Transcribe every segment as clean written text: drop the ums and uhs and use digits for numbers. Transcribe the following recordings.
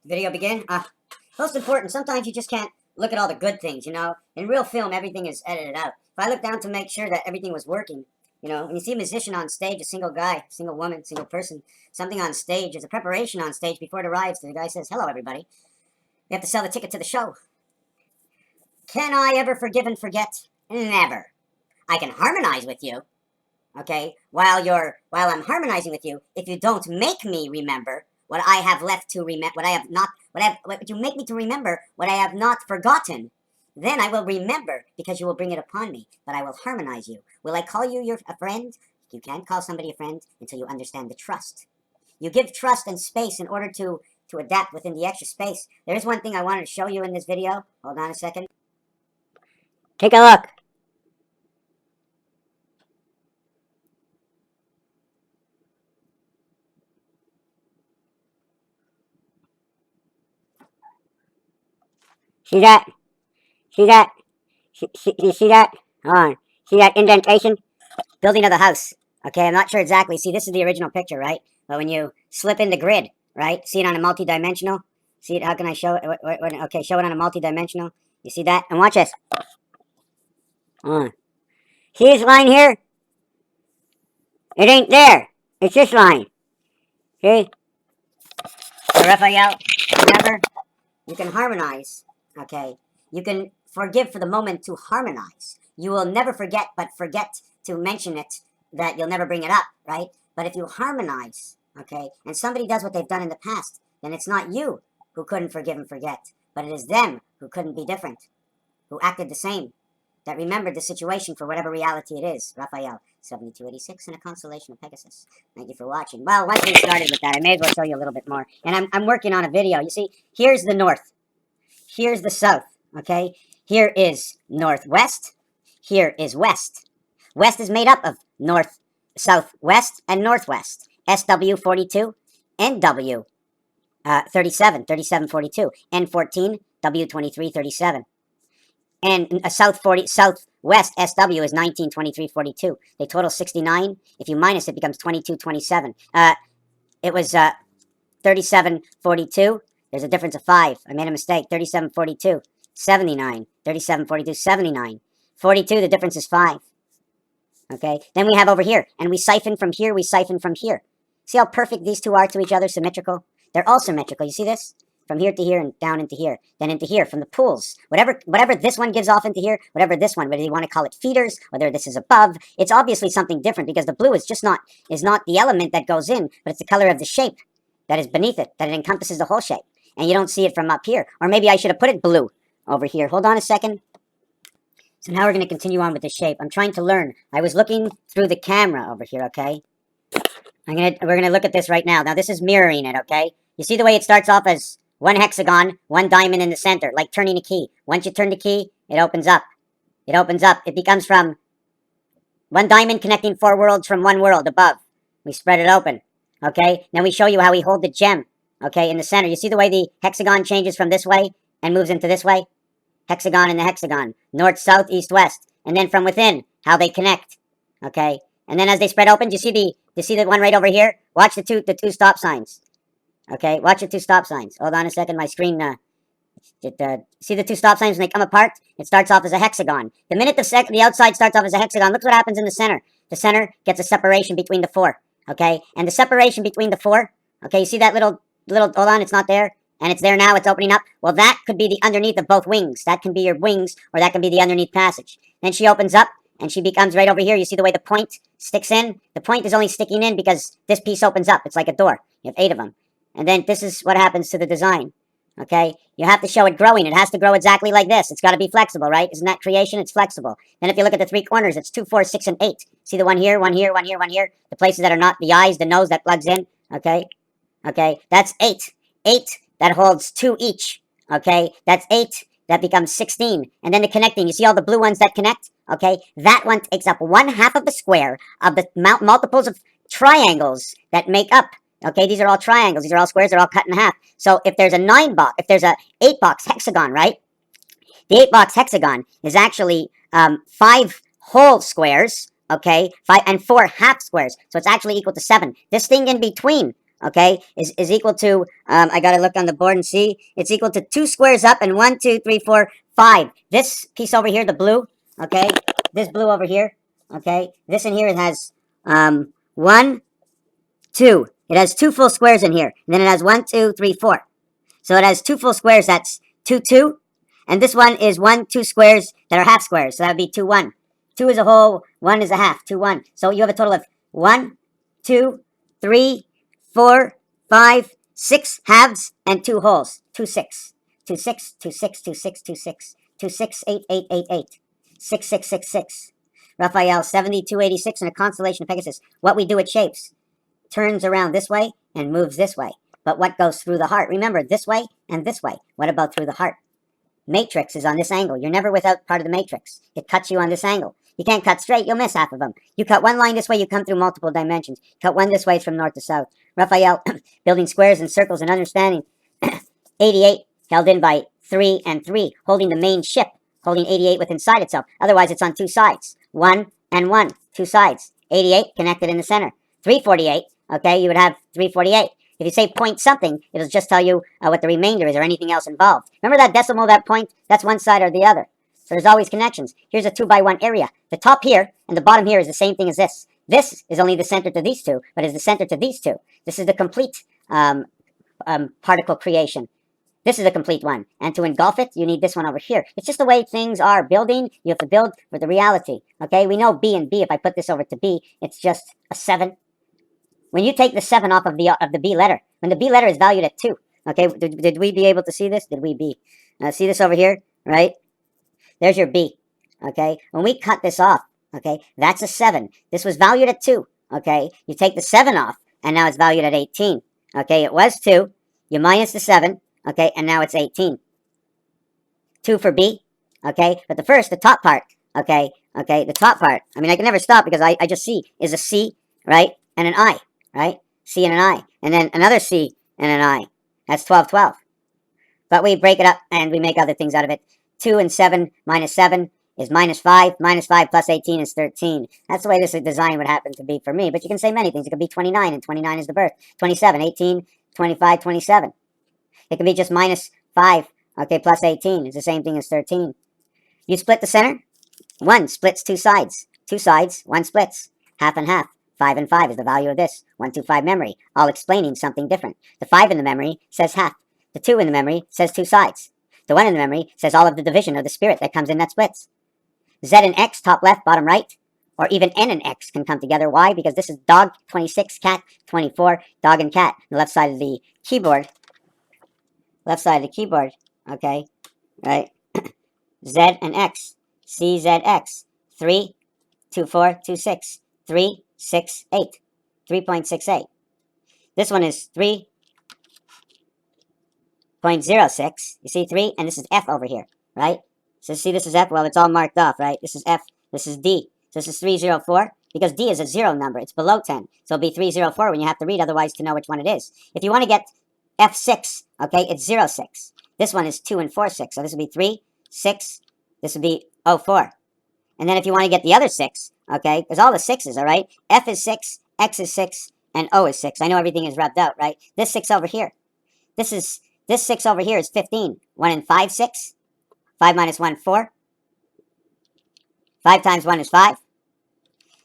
Video begin? Most important, sometimes you just can't look at all the good things, you know? In real film, everything is edited out. If I look down to make sure that everything was working, you know, when you see a musician on stage, a single guy, single woman, single person, something on stage, there's a preparation on stage before it arrives. The guy says, hello, everybody. You have to sell the ticket to the show. Can I ever forgive and forget? Never. I can harmonize with you, okay? While I'm harmonizing with you, if you don't make me remember what I have left to remember, what you make me to remember what I have not forgotten, then I will remember because you will bring it upon me. But I will harmonize you. Will I call you a friend? You can't call somebody a friend until you understand the trust. You give trust and space in order to adapt within the extra space. There's one thing I wanted to show you in this video. Hold on a second. Take a look. See that? See that? You see that? Hold on. See that indentation? Building of the house. Okay, I'm not sure exactly. See, this is the original picture, right? But when you slip in the grid, right? See it on a multi-dimensional? See it? How can I show it? Okay, show it on a multi-dimensional. You see that? And watch this. See this line here? It ain't there. It's this line. See? So Raphael, remember? You can harmonize, okay? You can forgive for the moment to harmonize. You will never forget, but forget to mention it, that you'll never bring it up, right? But if you harmonize, okay, and somebody does what they've done in the past, then it's not you who couldn't forgive and forget, but it is them who couldn't be different, who acted the same, that remembered the situation for whatever reality it is. Raphael, 7286, and a constellation of Pegasus. Thank you for watching. Well, once we started with that, I may as well show you a little bit more. And I'm working on a video. You see, here's the north. Here's the south, okay? Here is northwest. Here is west. West is made up of north, southwest, and northwest. SW42, NW 37, 3742, N14, W23, 37. And southwest SW is 192342. They total 69. If you minus it, becomes 2227. It was 3742. There's a difference of 5. I made a mistake. 3742, 79. 3742, 79. 42, the difference is 5. Okay? Then we have over here. And we siphon from here, we siphon from here. See how perfect these two are to each other, symmetrical? They're all symmetrical. You see this? From here to here and down into here. Then into here, from the pools. Whatever this one gives off into here, whatever this one, whether you want to call it feeders, whether this is above, it's obviously something different because the blue is just not the element that goes in, but it's the color of the shape that is beneath it, that it encompasses the whole shape. And you don't see it from up here. Or maybe I should have put it blue over here. Hold on a second. So now we're going to continue on with the shape. I'm trying to learn. I was looking through the camera over here, okay? We're gonna look at this right now. Now this is mirroring it, okay? You see the way it starts off as one hexagon, one diamond in the center, like turning a key. Once you turn the key, it opens up. It opens up. It becomes from one diamond connecting 4 worlds from one world above. We spread it open, okay? Now we show you how we hold the gem, okay, in the center. You see the way the hexagon changes from this way and moves into this way? Hexagon and the hexagon. North, south, east, west. And then from within, how they connect, okay? And then as they spread open, do you see the one right over here? Watch the two stop signs. Okay, watch the 2 stop signs. Hold on a second, my screen, see the 2 stop signs when they come apart? It starts off as a hexagon. The minute the outside starts off as a hexagon, look what happens in the center. The center gets a separation between the 4, okay? And the separation between the 4, okay, you see that little, hold on, it's not there? And it's there now, it's opening up. Well, that could be the underneath of both wings. That can be your wings, or that can be the underneath passage. Then she opens up, and she becomes right over here. You see the way the point sticks in? The point is only sticking in because this piece opens up. It's like a door. You have 8 of them. And then this is what happens to the design, okay? You have to show it growing. It has to grow exactly like this. It's got to be flexible, right? Isn't that creation? It's flexible. Then if you look at the 3 corners, it's 2, 4, 6, and 8. See the one here, one here, one here, one here? The places that are not the eyes, the nose that plugs in, okay? Okay, that's 8. 8 that holds 2 each, okay? That's 8. That becomes 16. And then the connecting, you see all the blue ones that connect? Okay, that one takes up 1/2 of the square of the multiples of triangles that make up. Okay, these are all triangles. These are all squares. They're all cut in half. So if there's a 8-box hexagon, right? The 8-box hexagon is actually 5 whole squares, okay? 5 and 4 half squares. So it's actually equal to 7. This thing in between, okay, is equal to, I gotta look on the board and see, it's equal to 2 squares up and 1, 2, 3, 4, 5. This piece over here, the blue, okay, this blue over here, okay, this in here, it has 1, 2. It has 2 full squares in here. And then it has 1, 2, 3, 4. So it has 2 full squares. That's 2, 2. And this one is 1, 2 squares that are half squares. So that would be 2, 1. 2 is a whole, 1 is a half. 2, 1. So you have a total of 1, 2, 3, 4, 5, 6 halves and 2 wholes. 2, 6. 2, 6, 2, 6, 2, 6, 2, 6. 2, 6, 8, 8, 8, 8. 6, 6, 6, 6. Raphael, 7286 in a constellation of Pegasus. What we do at shapes turns around this way and moves this way. But what goes through the heart? Remember, this way and this way. What about through the heart? Matrix is on this angle. You're never without part of the matrix. It cuts you on this angle. You can't cut straight, you'll miss half of them. You cut one line this way, you come through multiple dimensions. Cut one this way, it's from north to south. Raphael, building squares and circles and understanding. 88, held in by 3 and 3, holding the main ship, holding 88 within inside itself. Otherwise, it's on 2 sides. 1 and 1, 2 sides. 88 connected in the center. 348, okay, you would have 348. If you say point something, it'll just tell you what the remainder is or anything else involved. Remember that decimal, that point? That's one side or the other. So there's always connections. Here's a 2 by 1 area. The top here and the bottom here is the same thing as this. This is only the center to these two, but is the center to these two. This is the complete particle creation. This is a complete one. And to engulf it, you need this one over here. It's just the way things are. Building, you have to build with the reality. Okay, we know B and B. If I put this over to B, it's just a 7. When you take the 7 off of the B letter, when the B letter is valued at 2, okay, did we be able to see this? Did we be? See this over here, right? There's your B, okay? When we cut this off, okay, that's a 7. This was valued at 2, okay? You take the 7 off, and now it's valued at 18, okay? It was 2, you minus the 7, okay, and now it's 18. 2 for B, okay? But the top part, okay, the top part, I mean, I can never stop because I just see is a C, right, and an I. Right? C and an I. And then another C and an I. That's 12, 12. But we break it up and we make other things out of it. 2 and 7 minus 7 is minus 5. Minus 5 plus 18 is 13. That's the way this design would happen to be for me. But you can say many things. It could be 29 and 29 is the birth. 27, 18, 25, 27. It can be just minus 5, okay, plus 18 is the same thing as 13. You split the center. 1 splits 2 sides. 2 sides, 1 splits. Half and half. 5 and 5 is the value of this. 1, 2, 5 memory, all explaining something different. The 5 in the memory says half. The 2 in the memory says 2 sides. The 1 in the memory says all of the division of the spirit that comes in that splits. Z and X, top left, bottom right, or even N and X can come together. Why? Because this is dog 26, cat 24, dog and cat. The left side of the keyboard. Okay, right? Z and X. CZX. 3, 2, 4, 2, 6. 3, 6, 8. 3.68. This one is 3.06. You see 3, and this is F over here, right? So see this is F, well, it's all marked off, right? This is F, this is D. So this is 304, because D is a 0 number. It's below 10. So it'll be 304 when you have to read, otherwise to know which one it is. If you want to get F6, okay, it's 06. This one is 2 and 4, 6. So this would be 3, 6. This would be 04. And then if you want to get the other 6, okay, because all the 6s, all right? F is 6, X is 6, and O is 6. I know everything is rubbed out, right? This 6 over here. This 6 over here is 15. 1 and 5, 6. 5 minus 1, 4. 5 times 1 is 5.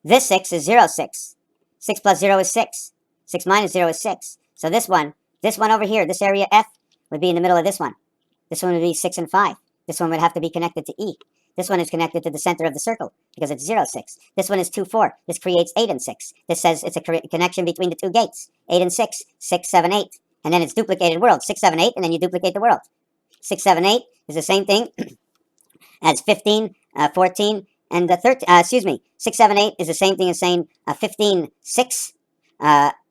This 6 is 0, 6. 6 plus 0 is 6. 6 minus 0 is 6. So this one over here, this area F, would be in the middle of this one. This one would be 6 and 5. This one would have to be connected to E. This one is connected to the center of the circle because it's 0, 6. This one is 2, 4. This creates 8 and 6. This says it's a connection between the two gates. 8 and 6. 6, 7, 8. And then it's duplicated world. 6, 7, 8, and then you duplicate the world. 6, 7, 8 is the same thing as 15, 14, and 13. 6, 7, 8 is the same thing as saying 15, 6,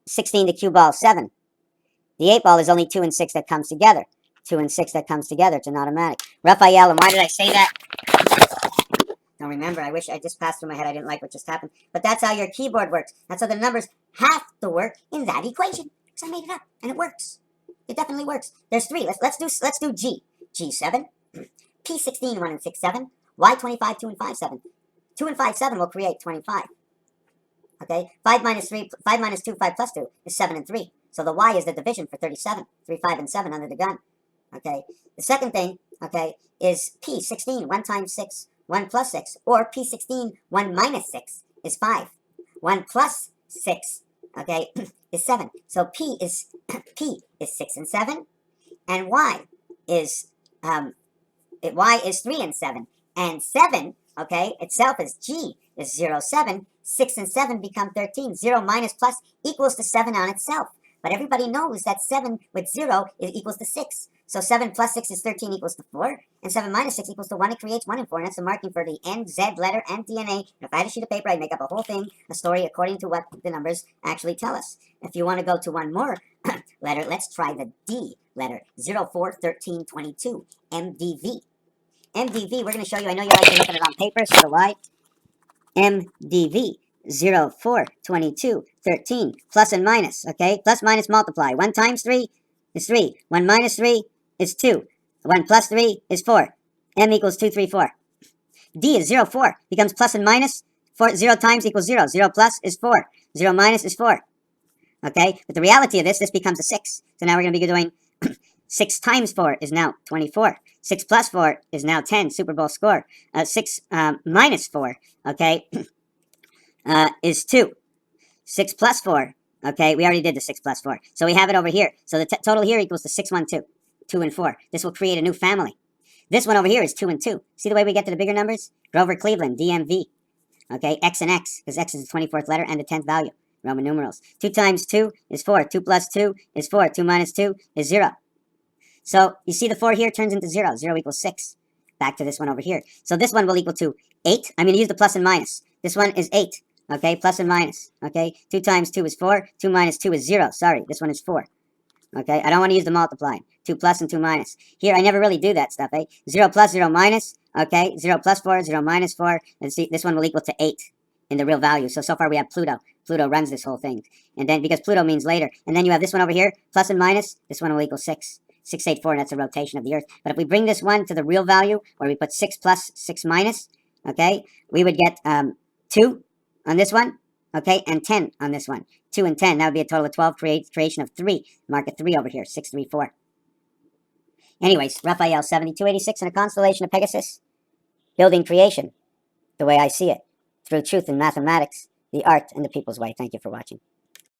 16 to cue ball 7. The 8 ball is only 2 and 6 that comes together. 2 and 6 that comes together. It's an automatic. Raphael, and why did I say that? Don't remember. I wish I just passed through my head. I didn't like what just happened. But that's how your keyboard works. That's how the numbers have to work in that equation. Because I made it up, and it works. It definitely works. There's 3. Let's do G. G7. P16, 1 and 6, 7. Y25, 2 and 5, 7. 2 and 5, 7 will create 25. Okay? 5 minus 2, 5 plus 2 is 7 and 3. So the y is the division for 37. 3, 5, and 7 under the gun. Okay. The second thing, okay, is P16. 1 times 6, 1 plus 6. Or P16, 1 minus 6 is 5. 1 plus 6, okay, is 7. So P is 6 and 7. And y is 3 and 7. And 7, okay, itself is G is 0, 7. 6 and 7 become 13. 0 minus plus equals to 7 on itself. But everybody knows that 7 with 0 is equals to 6. So 7 plus 6 is 13 equals to 4. And 7 minus 6 equals to 1. It creates 1 and 4. And that's the marking for the N, Z letter, and DNA. And if I had a sheet of paper, I'd make up a whole thing, a story, according to what the numbers actually tell us. If you want to go to one more letter, let's try the D letter. 0, 4, 13, 22. MDV. MDV, we're going to show you. I know you like to look at it on paper, so do I. MDV. 0, 4, 22, 13, plus and minus, okay? Plus, minus, multiply. 1 times 3 is 3. 1 minus 3 is 2. 1 plus 3 is 4. M equals 2, 3, 4. D is 0, 4. Becomes plus and minus. 0 times equals 0. 0 plus is 4. 0 minus is 4. Okay? But the reality of this becomes a 6. So now we're going to be doing 6 times 4 is now 24. 6 plus 4 is now 10. Super Bowl score. 6 minus 4, okay, is 2. 6 plus 4, okay, we already did the 6 plus 4. So we have it over here. So the total here equals to 6, 1, 2. 2 and 4. This will create a new family. This one over here is 2 and 2. See the way we get to the bigger numbers? Grover Cleveland, DMV. Okay, X and X, because X is the 24th letter and the 10th value. Roman numerals. 2 times 2 is 4. 2 plus 2 is 4. 2 minus 2 is 0. So you see the 4 here turns into 0. 0 equals 6. Back to this one over here. So this one will equal to 8. I'm going to use the plus and minus. This one is 8. Okay, plus and minus. Okay, 2 times 2 is 4. 2 minus 2 is 0. Sorry, this one is 4. Okay, I don't want to use the multiplying. 2 plus and 2 minus. Here, I never really do that stuff, eh? 0 plus, 0 minus. Okay, 0 plus 4, 0 minus 4. And see, this one will equal to 8 in the real value. So far we have Pluto. Pluto runs this whole thing. And then, because Pluto means later. And then you have this one over here, plus and minus. This one will equal 6. 6, 8, 4, and that's a rotation of the Earth. But if we bring this one to the real value, where we put 6 plus, 6 minus, okay, we would get 2 on this one. Okay, and 10 on this one. 2 and 10, that would be a total of 12, creation of 3. Mark a 3 over here, 6, 3, 4. Anyways, Raphael, 7286 in a constellation of Pegasus. Building creation, the way I see it, through truth in mathematics, the art, and the people's way. Thank you for watching.